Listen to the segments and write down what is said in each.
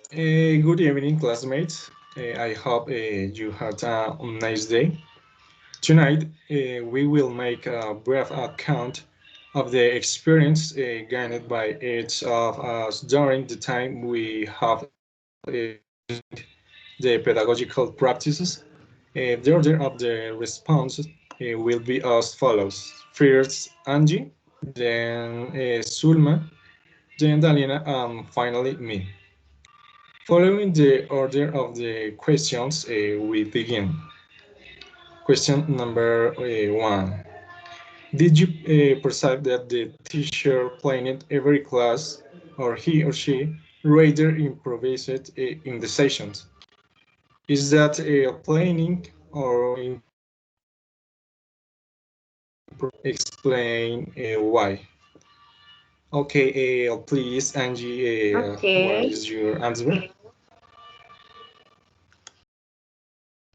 Good evening, classmates. I hope you had a nice day. Tonight, we will make a brief account of the experience gained by each of us during the time we have the pedagogical practices. The order of the response will be as follows. First, Angie, then Sulma, then Dalina, and finally me. Following the order of the questions, we begin. Question number one. Did you perceive that the teacher planned every class, or he or she rather improvised in the sessions? Is that planning or explain why? Okay, please, Angie, what Okay, is your answer?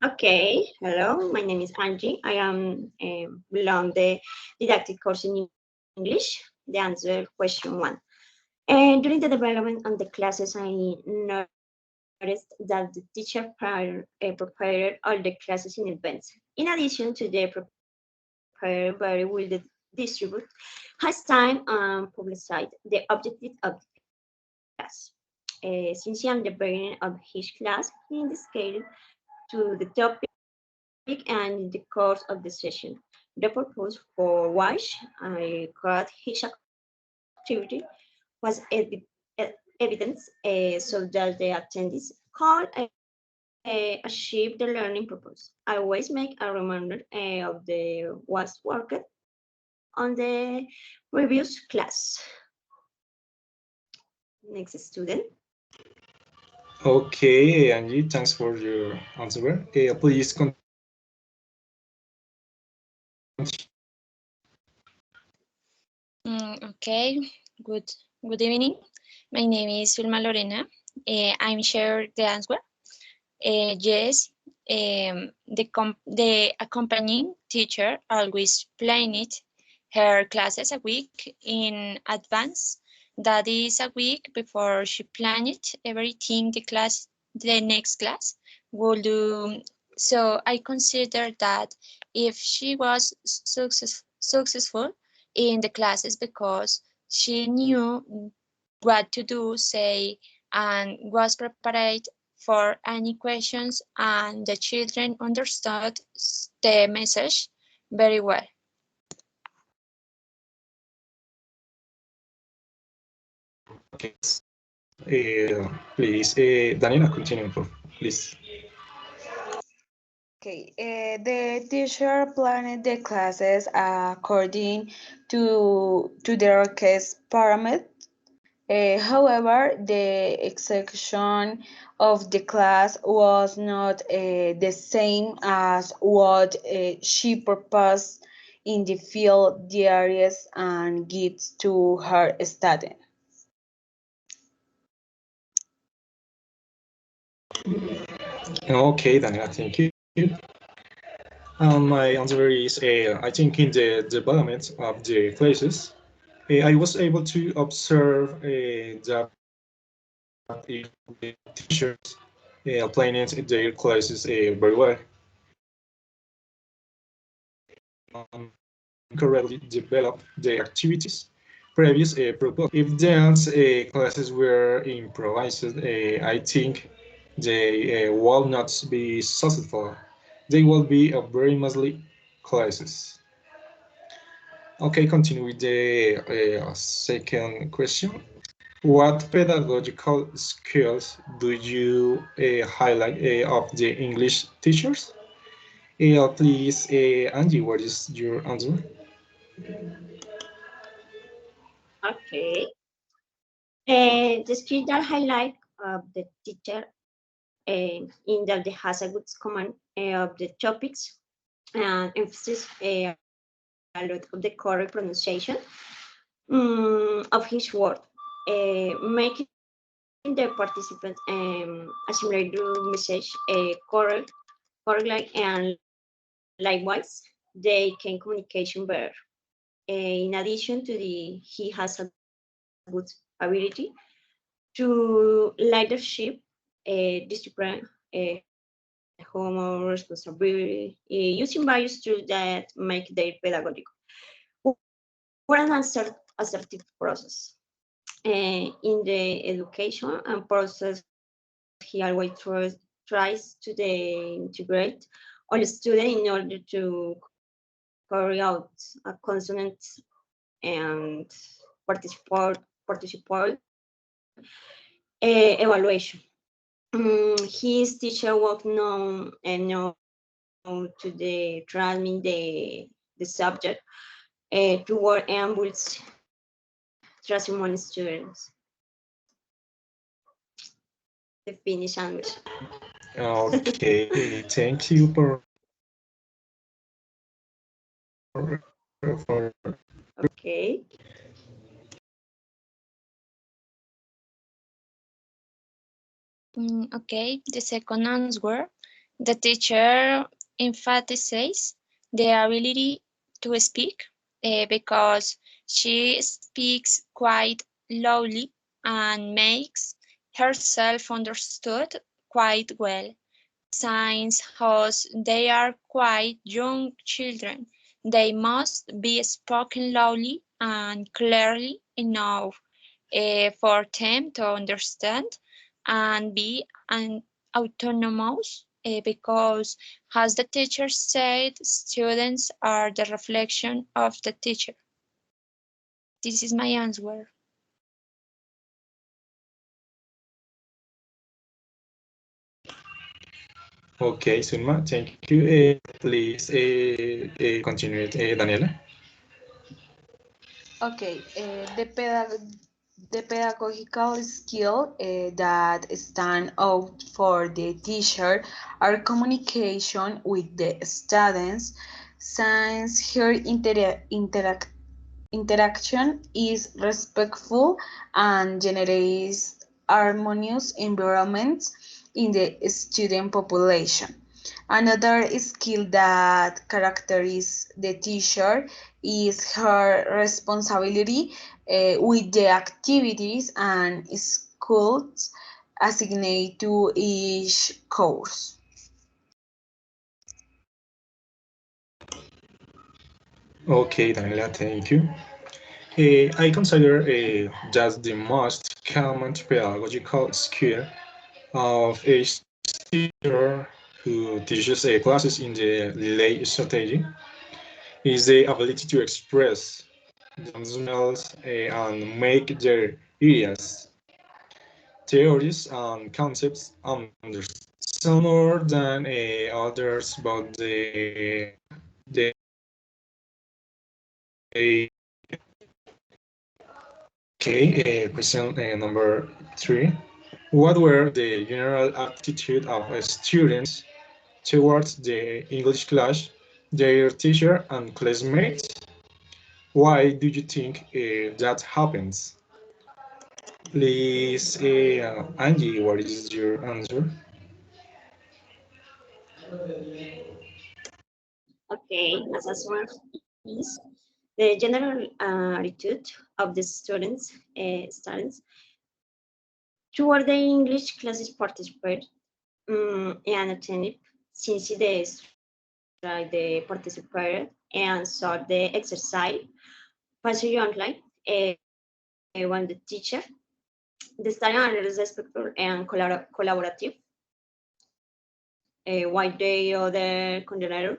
okay. Hello, my name is Angie. I am belong the didactic course in English. The answer question one. And during the development of the classes, I noticed that the teacher prepared all the classes in advance. In addition to the prepared very well distribute, has time publicized the objective of the class. Since I'm the beginning of each class, he indicated to the topic and the course of the session. The purpose for which I got each activity was evidence so that the attendees could achieve the learning purpose. I always make a reminder of the was worked on the previous class. Next student. Okay, Angie, thanks for your answer. Please continue. Okay, good good evening. My name is Sulma Lorena. I'm share the answer. Yes, the accompanying teacher always planned her classes a week in advance. That is a week before she planned everything the next class will do. So I consider that if she was successful in the classes because she knew what to do, say, and was prepared for any questions, and the children understood the message very well. Please, Daniela, continue, please. Okay, the teacher planned the classes according to their case parameters. However, the execution of the class was not the same as what she proposed in the field diaries and gives to her students. Okay, Daniela, thank you. My answer is, I think in the development of the classes, I was able to observe that if the teachers planning their classes very well, correctly develop the activities previous proposed. If dance classes were improvised, I think they will not be successful. They will be a very mostly classes. Okay, continue with the second question. What pedagogical skills do you highlight of the English teachers? Please, Angie, what is your answer? Okay. The skill that highlight of the teacher in that they has a good command of the topics and emphasis a lot of the correct pronunciation of his word, making the participants assimilate the message correctly, and likewise they can communication better. In addition to the, he has a good ability to leadership discipline, humor, responsibility, using various tools that make their pedagogic for an assertive process. In the education and process, he always tries to integrate all the students in order to carry out a consonant and participate evaluation. His teacher was known to transmit the subject toward ambulance testimony students. The Finnish language. Okay, thank you for Okay. Okay, the second answer, the teacher emphasizes the ability to speak because she speaks quite loudly and makes herself understood quite well. Since as they are quite young children, they must be spoken loudly and clearly enough for them to understand and be autonomous because, as the teacher said, students are the reflection of the teacher. This is my answer. Okay, Sulma, thank you. Please continue, Daniela. Okay, the pedagogical skill that stand out for the teacher are communication with the students, since her interaction is respectful and generates harmonious environments in the student population. Another skill that characterizes the teacher is her responsibility with the activities and skills assigned to each course. Okay, Daniela, thank you. I consider that the most common pedagogical skill of a teacher who teaches classes in the lay strategy is the ability to express themselves and make their ideas, theories, and concepts understood. Some more than others, but the okay, question number 3. What were the general attitude of students towards the English class, their teacher and classmates? Why do you think that happens? Please, Angie, what is your answer? Okay. As a source is the general attitude of the students toward the English classes participate and attended since they participated and saw the exercise partially online when the teacher, the study is respectful and collaborative, while the other coordinator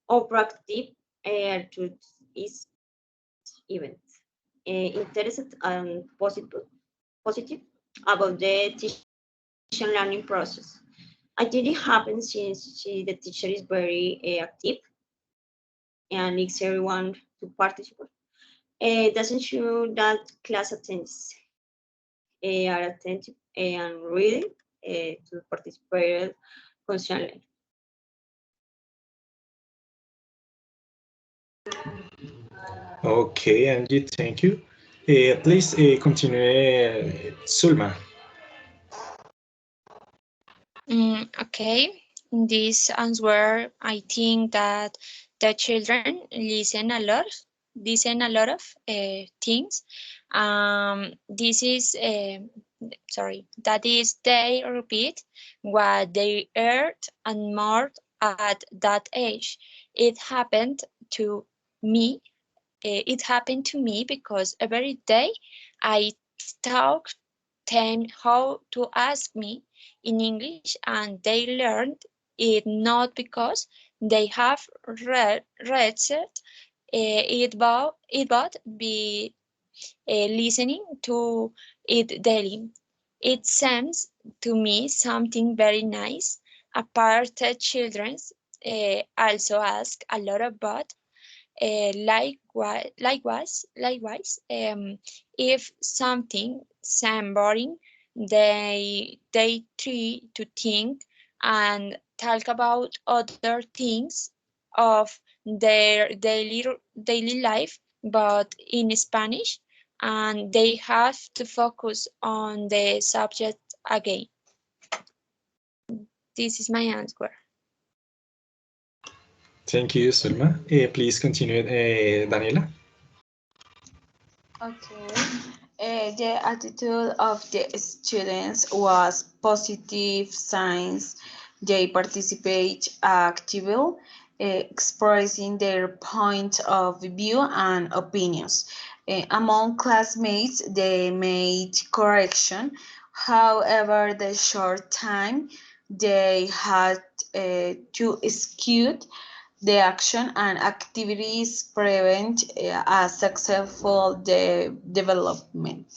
or proactive attitude is event. Interested and positive about the teaching learning process. I think it happens since the teacher is very active and needs everyone to participate. Doesn't show that class attendance are attentive and ready to participate constantly. Okay, Angie, thank you. Please continue, Sulma. Okay, in this answer, I think that the children listen a lot of things. This is that is, they repeat what they heard and more at that age. It happened to me. It happened to me because every day I taught them how to ask me in English, and they learned it not because they have it, but be listening to it daily. It seems to me something very nice. Apart, children also ask a lot about likewise, if something seems boring, they try to think and talk about other things of their daily life, but in Spanish, and they have to focus on the subject again. This is my answer. Thank you, Sulma. Please continue, Daniela. Okay. The attitude of the students was positive signs. They participate actively, expressing their point of view and opinions. Among classmates, they made correction. However, the short time they had to execute the action and activities prevent a successful development.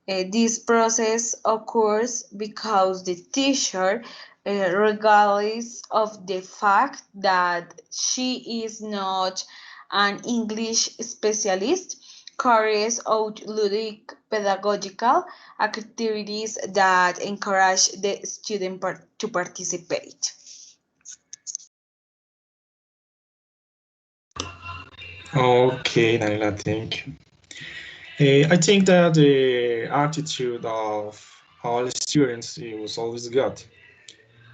This process occurs because the teacher, regardless of the fact that she is not an English specialist, carries out ludic pedagogical activities that encourage the student to participate. Okay, Daniela, thank you. I think that the attitude of all students was always good.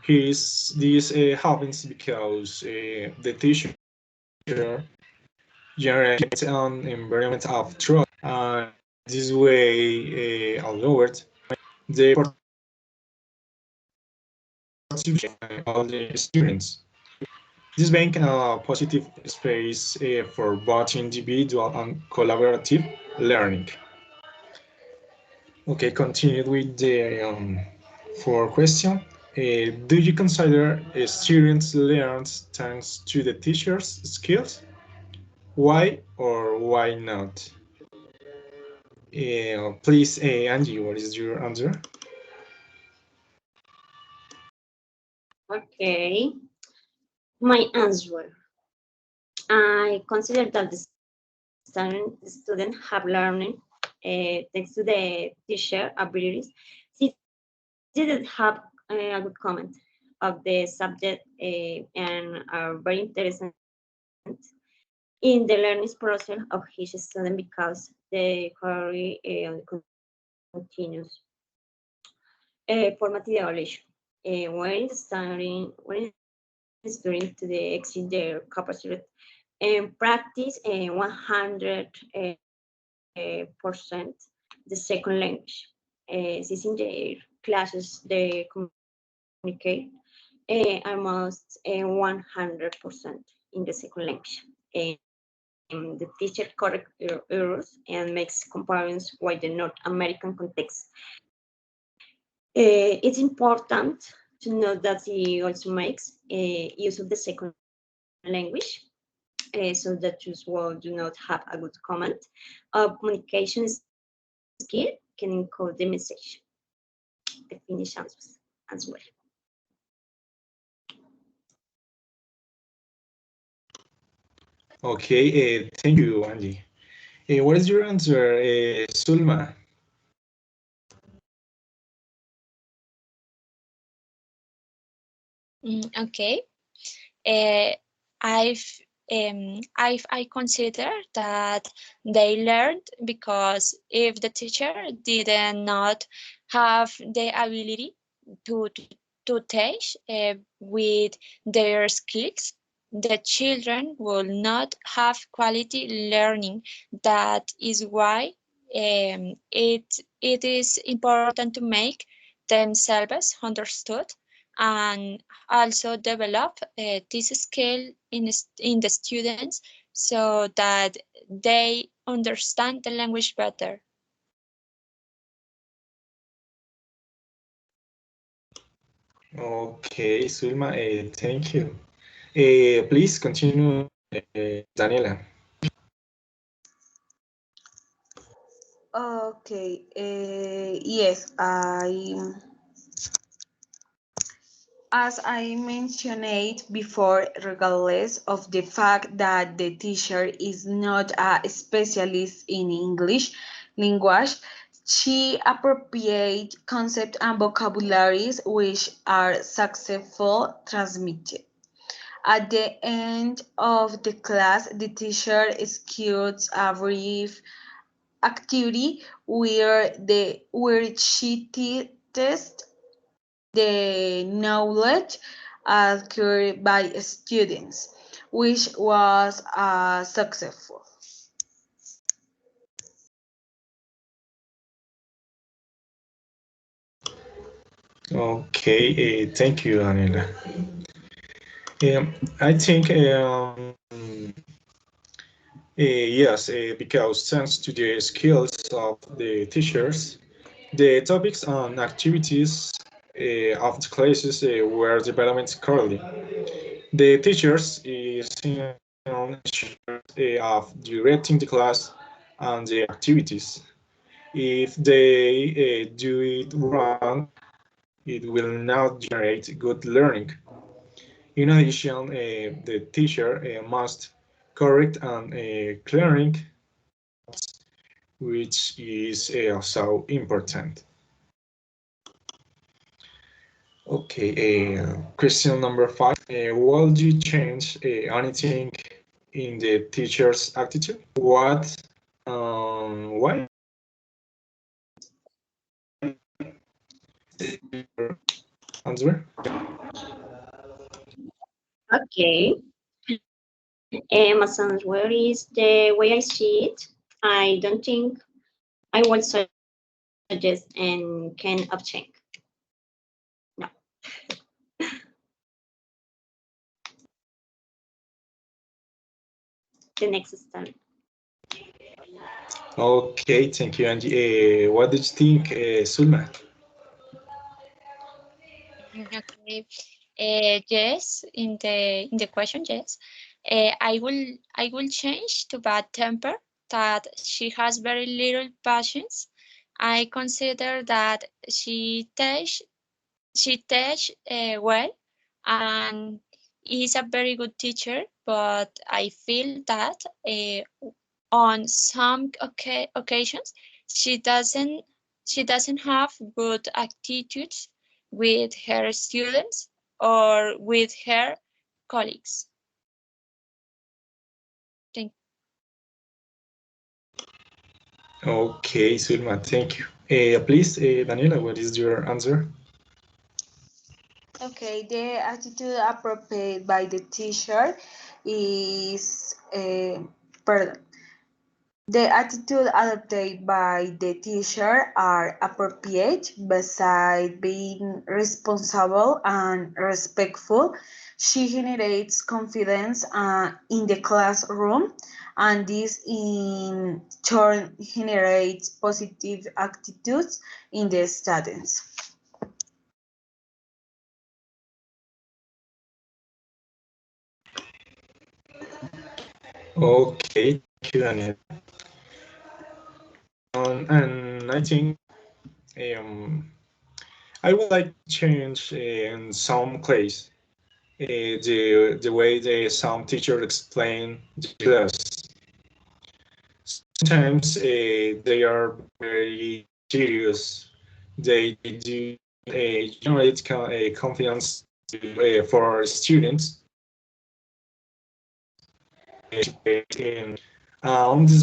This happens because the teacher generates an environment of trust, and this way allowed the participation of all the students. This being a positive space for both individual and collaborative learning. Okay, continue with the fourth question. Do you consider students learn thanks to the teacher's skills? Why or why not? Please, Angie, what is your answer? Okay, my answer. I consider that the student have learned thanks to the teacher abilities. She didn't have a good comment of the subject and are very interested in the learning process of his student because the career continues formative evaluation. When studying to the exceed their capacity and practice 100% the second language. Since in their classes they communicate almost 100% in the second language. The teacher corrects errors and makes comparisons with the North American context. It's important to note that he also makes use of the second language so that you will do not have a good comment. Communication skill can encode the message. The Finnish answers as well. Okay, thank you, Angie. What is your answer, Sulma? Okay. Uh, I've I consider that they learned because if the teacher did not have the ability to to teach with their skills, the children will not have quality learning. That is why It is important to make themselves understood and also develop this skill in the students so that they understand the language better. Okay, Sulma, thank you. Please continue, Daniela. Okay, yes, as I mentioned before, regardless of the fact that the teacher is not a specialist in English language, she appropriate concepts and vocabularies which are successful transmitted. At the end of the class, the teacher executes a brief activity where she tests the knowledge acquired by students, which was successful. Okay, thank you, Daniela. I think yes, because thanks to the skills of the teachers, the topics and activities of the classes were developed correctly. The teachers is in charge of directing the class and the activities. If they do it wrong, it will not generate good learning. In addition, the teacher must correct and clearing, which is also important. Okay, question number 5. Will you change anything in the teacher's attitude? What? Why? Answer. Okay. My son's word is the way I see it. I don't think I would suggest and can obtain. No. The next step. Okay, thank you, Angie. What did you think, Sulma? Okay. Yes, in the question, yes. I will change to bad temper that she has very little patience. I consider that she teach well and is a very good teacher, but I feel that on some occasions she doesn't she doesn't have good attitudes with her students or with her colleagues. Thank Okay, Sulma, thank you. Please, Daniela, what is your answer? Okay, the attitude appropriate by the teacher is, pardon, the attitude adopted by the teacher are appropriate besides being responsible and respectful. She generates confidence in the classroom, and this in turn generates positive attitudes in the students. Okay, thank you, Daniela. And I think um, I would like to change in some place the way some teacher explain the class. Sometimes they are very serious. They do generate confidence for students. This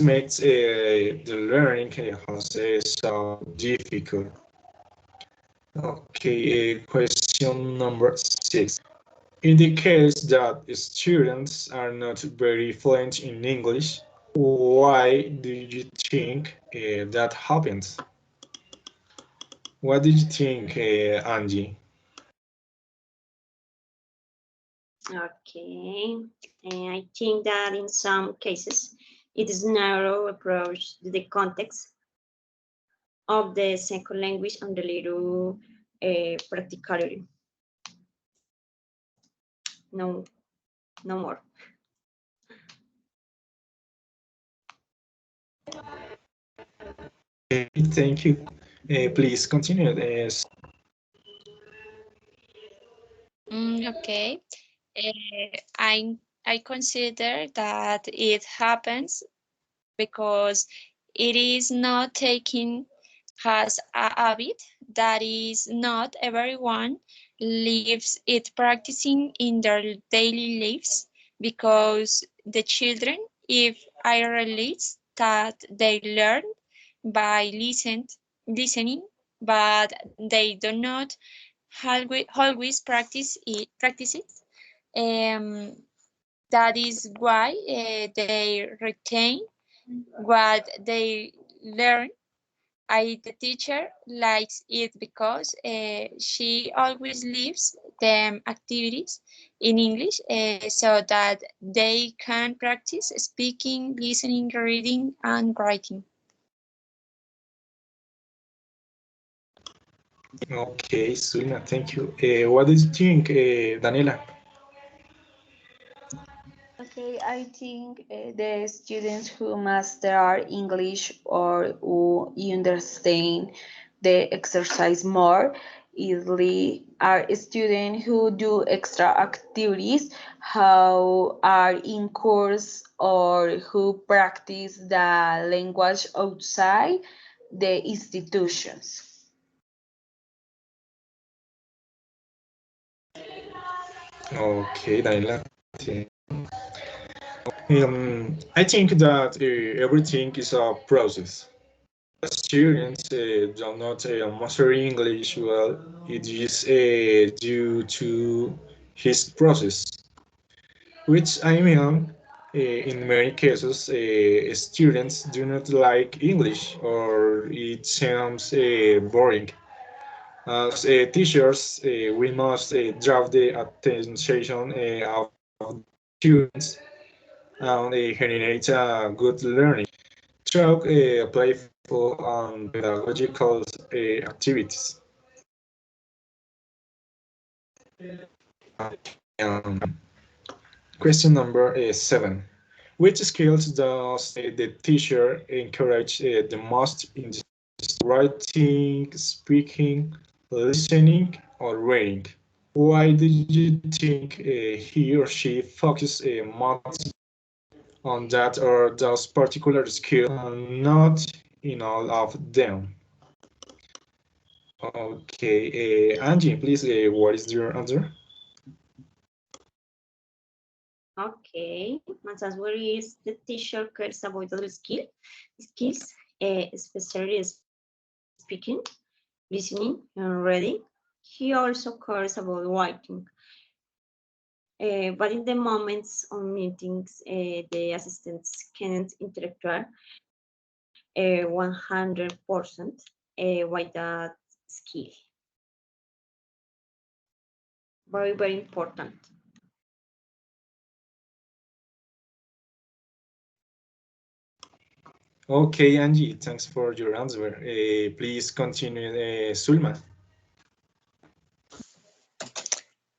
makes the learning process so difficult. Okay, question number 6. In the case that students are not very fluent in English, Why do you think that happens? What do you think, Angie? Okay, I think that in some cases it is narrow approach to the context of the second language and the little practicality. No, no more. Thank you. Please continue. Okay. I consider that it happens because it is not taken as a habit that is not everyone lives it practicing in their daily lives because the children if I realize that they learn by listening but they do not always practice it. That is why they retain what they learn. The teacher likes it because she always leaves them activities in English so that they can practice speaking, listening, reading, and writing. Okay, Sulina, thank you. What do you think, Daniela? Okay, I think the students who master English or who understand the exercise more easily are students who do extra activities, how are in course or who practice the language outside the institutions. Okay, Daniela. I think that everything is a process. Students do not master English well. It is due to his process, which I mean, in many cases, students do not like English or it sounds boring. As teachers, we must draw the attention of students and generate good learning through playful and pedagogical activities. Um, Question number 7. Which skills does the teacher encourage the most in this writing, speaking, listening, or reading? Why do you think he or she focuses most on that or those particular skills and not in all of them? Okay, Angie, please, what is your answer? Okay, my answer is the teacher cares about other skills, especially speaking, listening, and reading. He also cares about writing. But in the moments of meetings, the assistants can't interact 100% with that skill. Very, very important. Okay, Angie, thanks for your answer. Please continue, Sulma.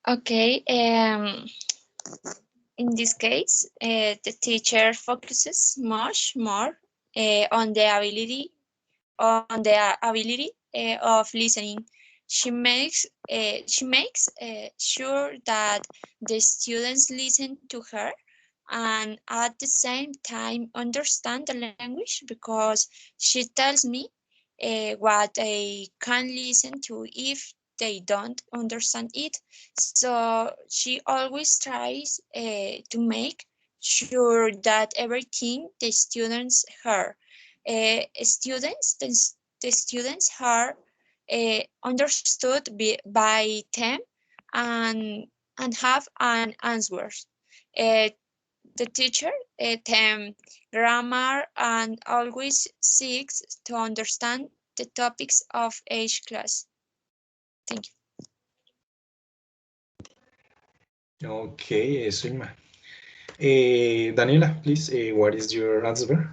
Okay, in this case, the teacher focuses much more on the ability of listening. She makes sure that the students listen to her and at the same time understand the language because she tells me what they can listen to if they don't understand it. So she always tries to make sure that everything the students hear the students are understood by them and and have an answer. Uh, The teacher them grammar and always seeks to understand the topics of each class. Thank you. Okay, Sulma. Daniela, please, what is your answer?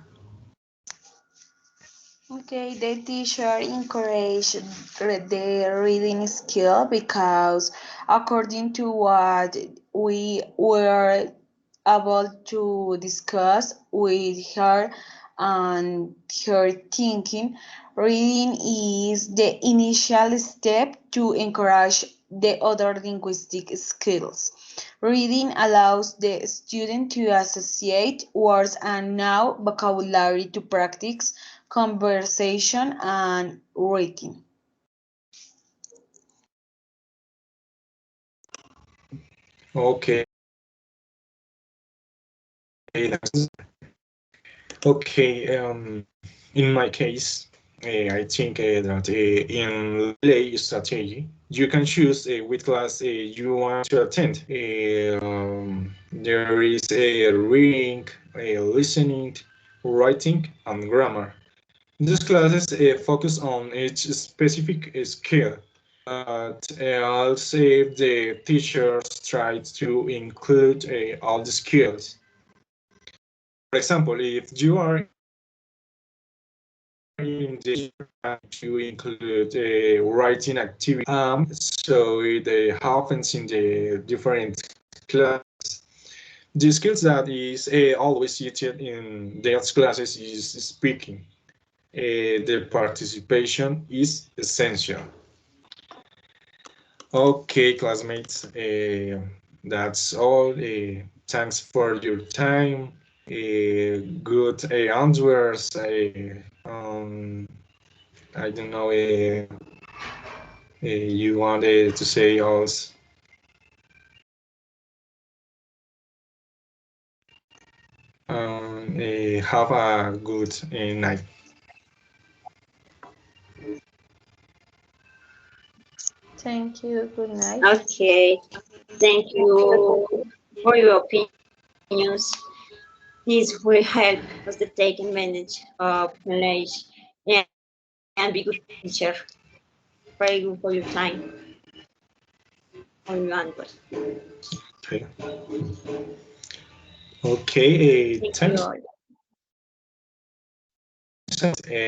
Okay, the teacher encouraged the reading skill because, according to what we were able to discuss with her and her thinking, reading is the initial step to encourage the other linguistic skills. Reading allows the student to associate words and now vocabulary to practice conversation and writing. Okay, that's okay. In my case, I think that in relay strategy, you can choose which class you want to attend. There is a reading, listening, writing, and grammar. These classes focus on each specific skill, but also the teachers try to include all the skills. For example, if you are in the to include a writing activity, so it happens in the different classes. The skills that is always used in those classes is speaking. The participation is essential. Okay, classmates, that's all. Thanks for your time. Good answers. I don't know. You wanted to say also. Have a good night. Thank you. Good night. Okay, thank you for your opinions. This will help us to take advantage of knowledge and be good teacher. Very good for your time on your answers. Okay. Okay. Thank you Thanks. all.